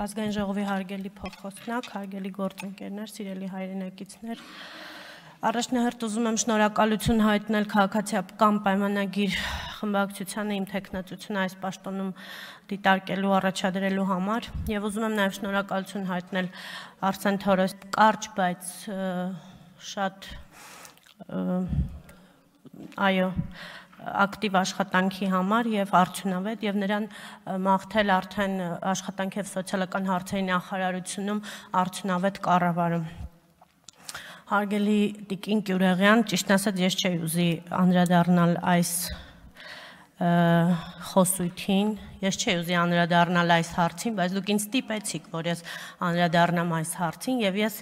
Ազգային ժողովի հարգելի փոխոստնակ, հարգելի գործընկերներ, սիրելի հայրենակիցներ, առաջնահերթ ուզում եմ շնորհակալություն հայտնել քաղաքացիական պայմանագիր խմբակցությանը իմ թեկնածությունը այս պաշտոնում դիտարկելու առաջադրելու համար եւ ուզում եմ նաեւ շնորհակալություն հայտնել Արսեն Թորոս կարճ, բայց շատ ակտիվ աշխատանքի համար եւ արդյունավետ եւ նրան մաղթել արդեն աշխատանքի եւ սոցիալական հարցերի նախարարությունում արդյունավետ կառավարում։ Հարգելի Տիկին Կյուրեղյան, ճիշտն ասած ես չէի ուզի անդրադառնալ այս խոսույթին, ես չէի ուզի անդրադառնալ այս հարցին, բայց դուք ինձ ստիպեցիք, որ ես անդրադառնամ այս հարցին եւ ես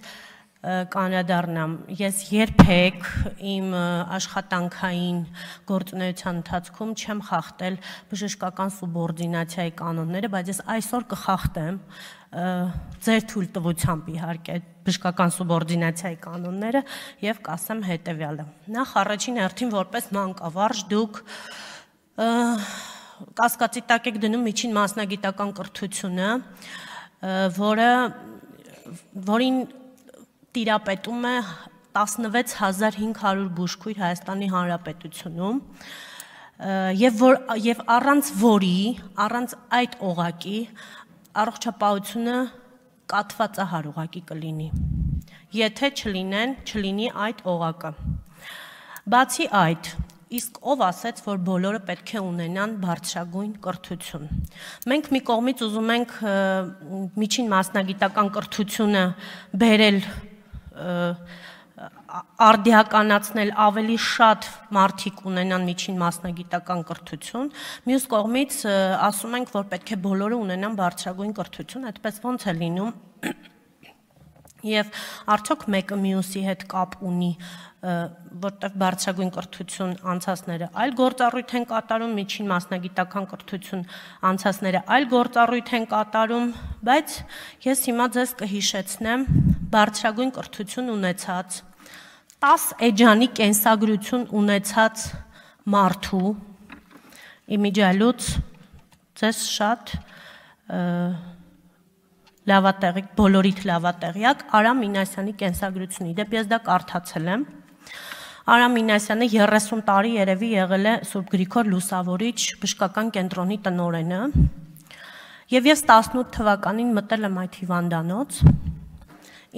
կանդրադառնամ, ես երբեք իմ աշխատանքային գործունեության ընթացքում չեմ խախտել բժշկական սուբորդինացիայի կանոնները, բայց ես այսօր կխախտեմ ձեր թույլտվությամբ իհարկե բժշկական սուբորդինացիայի կանոնները եւ կասեմ հետեւյալը։ Նախ առաջին հերթին որպես մանկավարժ դուք կասկածի տակ եք դնում միջին մասնագիտական կրթությունը, որին տիրապետում է 16500 բուժքույր Հայաստանի Հանրապետությունում եւ առանց որի, առանց այդ օղակի առողջապահությունը կաթվածահար օղակի կլինի, եթե չլինի այդ օղակը։ Բացի այդ, իսկ ով ասեց, որ բոլորը պետք է ունենան բարձրագույն կրթություն։ Մենք մի կողմից ուզում ենք միջին մասնագիտական կրթությունը բերել արդիականացնել ավելի շատ մարդիկ ունենան միջին մասնագիտական կրթություն, մյուս կողմից ասում ենք, որ պետք է բոլորը ունենան բարձրագույն կրթություն, այդպես ոնց է լինում, եւ արդյոք մեկը մյուսի հետ կապ ունի, որտեղ բարձրագույն կրթություն անցածները այլ գործառույթ են կատարում, միջին մասնագիտական կրթություն անցածները այլ գործառույթ են կատարում, բայց ես հիմա ձեզ կհիշեցնեմ բարձրագույն կրթություն ունեցած 10 էջանի կենսագրություն ունեցած մարդու իմիջիալուց ձեզ շատ լավատեղիք, բոլորիդ լավատեղյակ Արամ Մինասյանի կենսագրությունը, դեպ ես դա կարդացել եմ, Արամ Մինասյանը 30 տարի երևի եղել է Սուրբ Գրիգոր Լուսավորիչ բժշկական կենտրոնի տնօրենը եւ ես 18 թվականին մտել եմ այդ հիվանդանոց,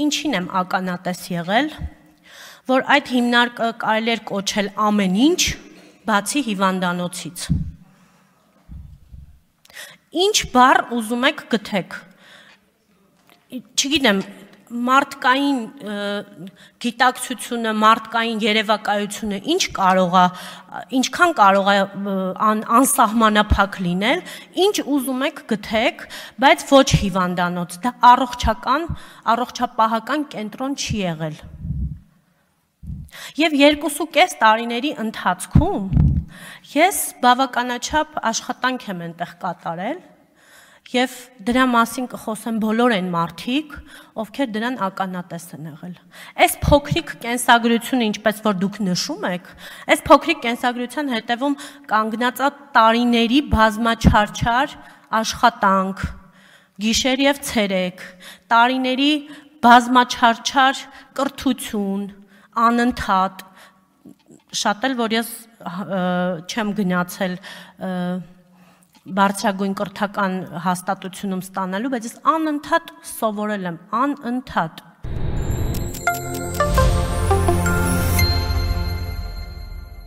ինչին եմ ականատես եղել, որ այդ հիմնարկը կարելի էր կոչել ամեն ինչ, բացի հիվանդանոցից։ Ինչ բառ ուզում եք գթեք, չգիտեմ, մարդկային գիտակցությունը, մարդկային երևակայությունը ինչքան կարող է անսահմանափակ լինել, ինչ ուզում եք գթեք, բայց ոչ հիվանդանոց, դա առողջապահական կենտրոն չի եղել։ Եվ 2.5 տարիների ընթացքում ես բավականաչափ աշխատանք եմ այնտեղ կատարել եւ դրա մասին կխոսեմ բոլոր այն մարդիկ, ովքեր դրան ականատես են եղել։ Այս փոքրիկ կենսագրությունը, ինչպես որ դուք նշում եք, այս փոքրիկ կենսագրության հետևում կանգնած է տարիների բազմաչարչար աշխատանք, գիշեր եւ ցերեկ, տարիների բազմաչարչար կրթություն, անընդհատ, շատ էլ որ ես չեմ գնացել բարձրագույն կրթական հաստատությունում ստանալու, բայց ես անընդհատ սովորել եմ, անընդհատ